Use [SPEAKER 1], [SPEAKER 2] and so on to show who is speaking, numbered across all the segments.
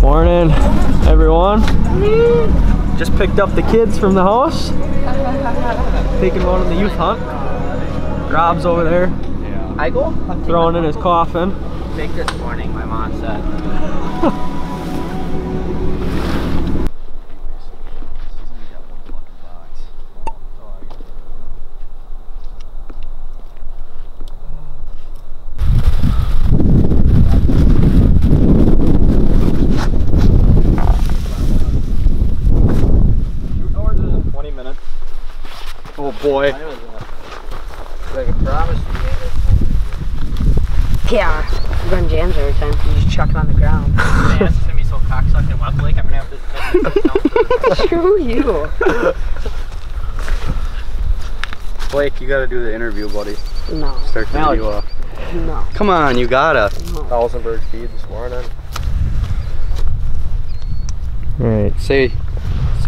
[SPEAKER 1] Morning, everyone. Just picked up the kids from the house. Taking one on the youth hunt. Rob's over there.
[SPEAKER 2] Yeah. I go
[SPEAKER 1] throwing in his coffin.
[SPEAKER 2] Big this morning, my mom said.
[SPEAKER 1] Oh boy.
[SPEAKER 2] Like a promise.
[SPEAKER 3] Yeah, you run jams every time. You just chuck it on the ground.
[SPEAKER 2] My ass is gonna be so cocksucked in West Lake, I'm gonna have to.
[SPEAKER 3] Screw you.
[SPEAKER 4] Blake, you gotta do the interview, buddy.
[SPEAKER 3] No.
[SPEAKER 4] Start the video off.
[SPEAKER 3] No.
[SPEAKER 4] Come on, you gotta.
[SPEAKER 3] No.
[SPEAKER 2] 1,000 bird feed this morning.
[SPEAKER 1] Alright.
[SPEAKER 4] Say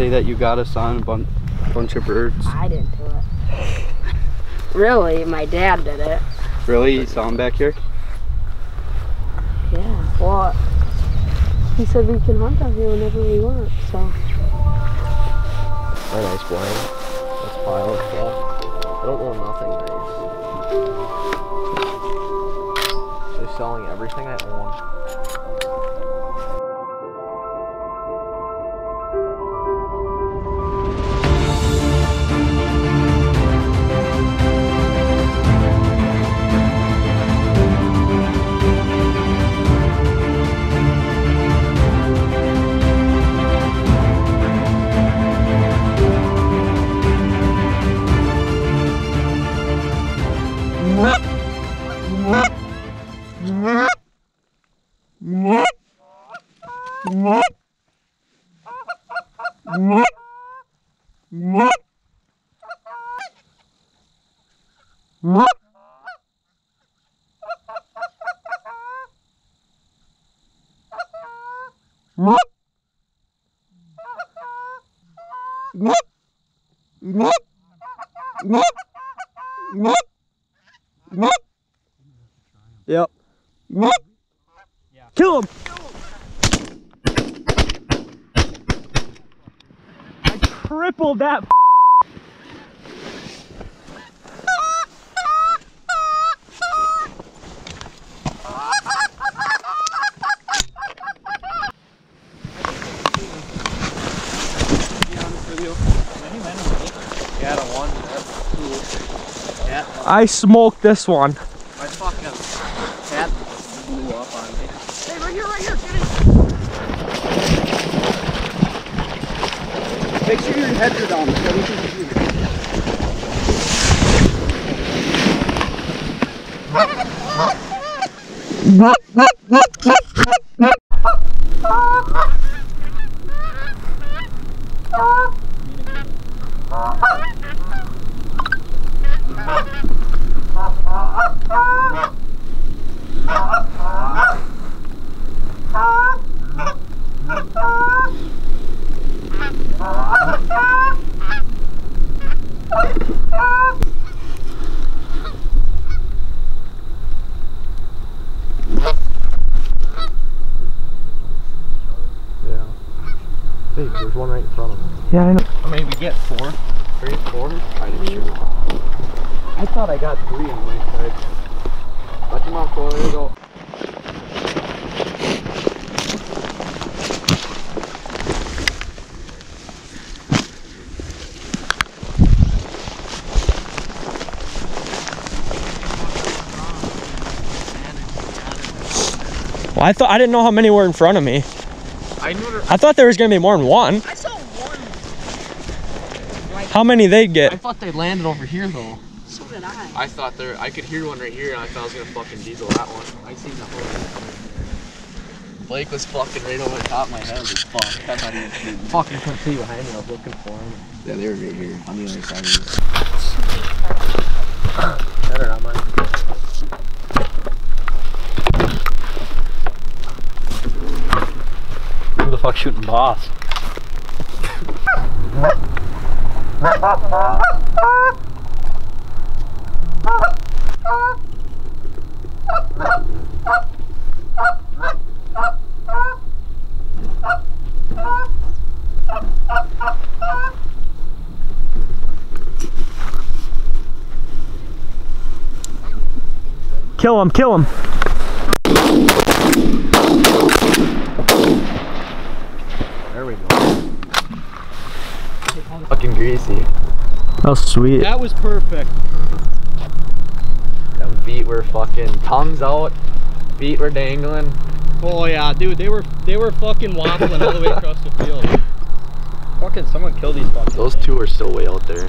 [SPEAKER 4] that you got us on a bunch of birds.
[SPEAKER 3] I didn't do it. Really, my dad did it.
[SPEAKER 4] Really? You saw him back here?
[SPEAKER 3] Yeah, well, he said we can hunt out here whenever we want, so.
[SPEAKER 2] Very nice blind. That's pile of stuff. I don't know nothing nice. They're selling everything I own.
[SPEAKER 1] Yep. Kill him! I crippled that.
[SPEAKER 2] Yeah, the one. Yeah.
[SPEAKER 1] I smoked this one.
[SPEAKER 2] My fucking cat blew up on me. Hey, right here, get it!
[SPEAKER 4] Make sure your heads are down.
[SPEAKER 2] Hey, there's one right in front of me.
[SPEAKER 1] Yeah, I know.
[SPEAKER 2] I mean, we get 4. 3, 4. I didn't shoot.
[SPEAKER 4] I thought I got 3 on my side. Watch him off, boy. There you go.
[SPEAKER 1] Well, I didn't know how many were in front of me. I thought there was gonna be more than one.
[SPEAKER 2] I saw one.
[SPEAKER 1] How many they'd get?
[SPEAKER 2] I thought they landed over here though.
[SPEAKER 3] So did I.
[SPEAKER 2] I thought I could hear one right here and I thought I was gonna fucking diesel that one. I seen the whole thing. Blake was fucking right over the top of my head. As fuck. I thought he was shooting. Fucking couldn't see behind me. I was looking for him. Yeah, they were right here on the other side of this. Better not mine.
[SPEAKER 1] Who the fuck's shooting boss? Kill him, kill him.
[SPEAKER 2] There we go. Fucking greasy.
[SPEAKER 1] That was sweet.
[SPEAKER 5] That was perfect.
[SPEAKER 2] Them feet were fucking tongues out. Feet were dangling.
[SPEAKER 5] Oh yeah, dude, they were fucking waffling all the way across the field. Fucking someone killed these fucking
[SPEAKER 2] Those
[SPEAKER 5] things.
[SPEAKER 2] two are still way out there.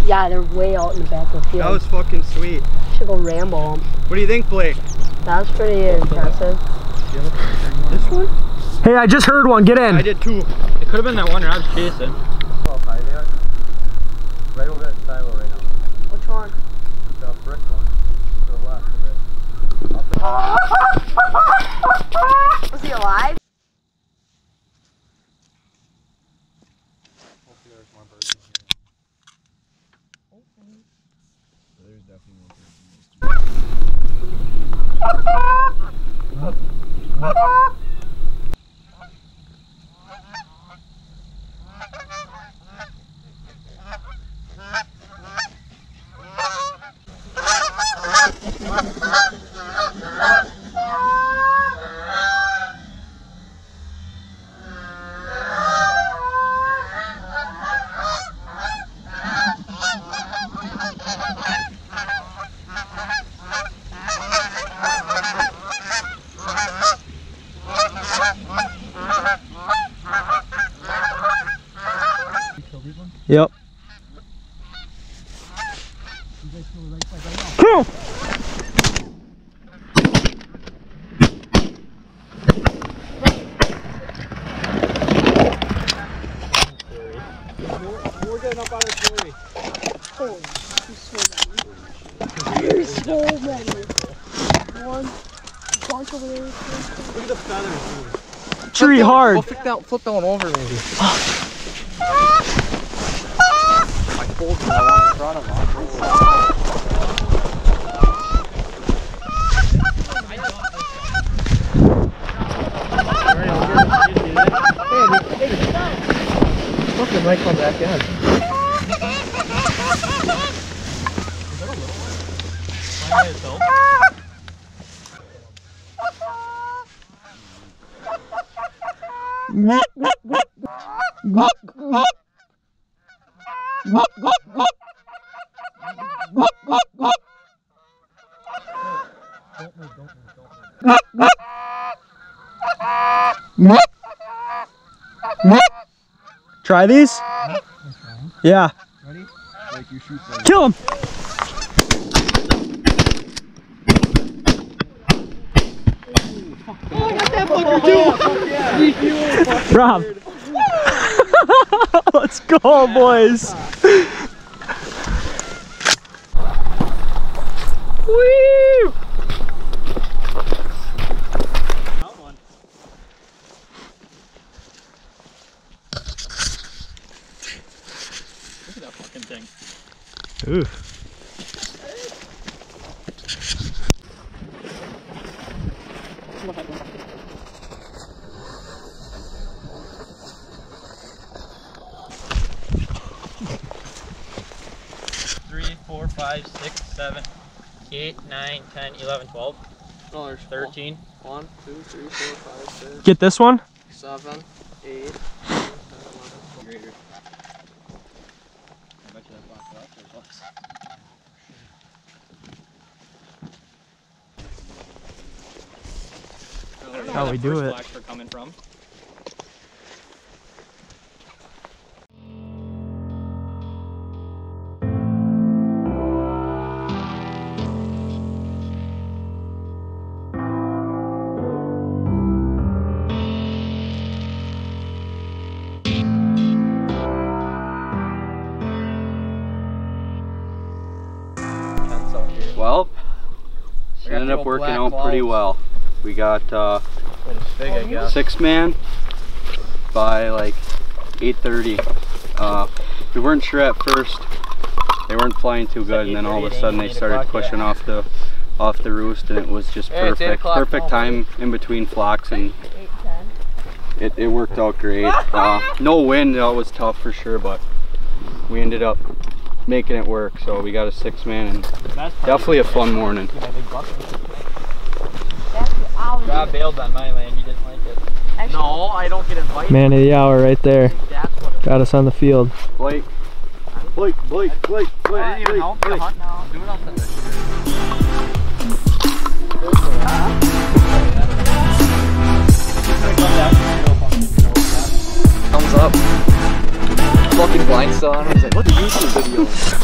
[SPEAKER 3] Yeah, they're way out in the back of the field.
[SPEAKER 5] That was fucking sweet.
[SPEAKER 3] Should go ramble them.
[SPEAKER 5] What do you think, Blake?
[SPEAKER 3] That was pretty impressive.
[SPEAKER 5] This one?
[SPEAKER 1] Hey, I just heard one. Get in.
[SPEAKER 5] I did too. It could have been that one I was chasing.
[SPEAKER 4] Right over that silo right now.
[SPEAKER 3] Which one?
[SPEAKER 4] The brick one. To the left of it.
[SPEAKER 3] Was he alive?
[SPEAKER 4] Hopefully there's more birds in here. There's definitely more birds.
[SPEAKER 1] Yep. Kill.
[SPEAKER 5] We're getting up on our theory.
[SPEAKER 3] Holy, there's so many. One bunch over there.
[SPEAKER 5] Look at the feathers, dude.
[SPEAKER 1] Tree hard.
[SPEAKER 2] Go flip that one over maybe. I told you I want in front of him. Fucking might come back in.
[SPEAKER 1] Try these? Yeah.
[SPEAKER 5] Ready?
[SPEAKER 4] Like you shoot like
[SPEAKER 1] Kill him.
[SPEAKER 5] Oh, I got that fucker too!
[SPEAKER 1] Rob. Let's go, boys. Woo!
[SPEAKER 5] Look at that fucking thing.
[SPEAKER 1] Ooh.
[SPEAKER 5] 3, 4, 5, 6, 7, 8, 9, 10, 11, 12.
[SPEAKER 2] No, there's
[SPEAKER 5] 13.
[SPEAKER 2] 1, 2, 3, 4, 5, 6,
[SPEAKER 1] Get this one?
[SPEAKER 2] 7, 8, 9, 10, 11.
[SPEAKER 5] Greater. I bet you that box left there was.
[SPEAKER 1] How we do it.
[SPEAKER 5] Are coming from.
[SPEAKER 4] Well, it ended up working out pretty well. We got
[SPEAKER 5] Big, I guess.
[SPEAKER 4] 6-man by like 8:30. We weren't sure at first. They weren't flying too good, and then all of a sudden they started pushing off the roost, and it was just perfect. Perfect time in between flocks, and it worked out great. No wind, that was tough for sure, but we ended up making it work. So we got a 6-man and definitely a fun morning.
[SPEAKER 5] Rob bailed on my land, you didn't like it.
[SPEAKER 2] No, I don't get invited.
[SPEAKER 1] Man of the hour right there.
[SPEAKER 2] That's what it
[SPEAKER 1] Got us on the field.
[SPEAKER 4] Blake.
[SPEAKER 2] I didn't even help you hunt now. Do nothing. Thumbs up. Fucking blind still on. He's like, what the YouTube video?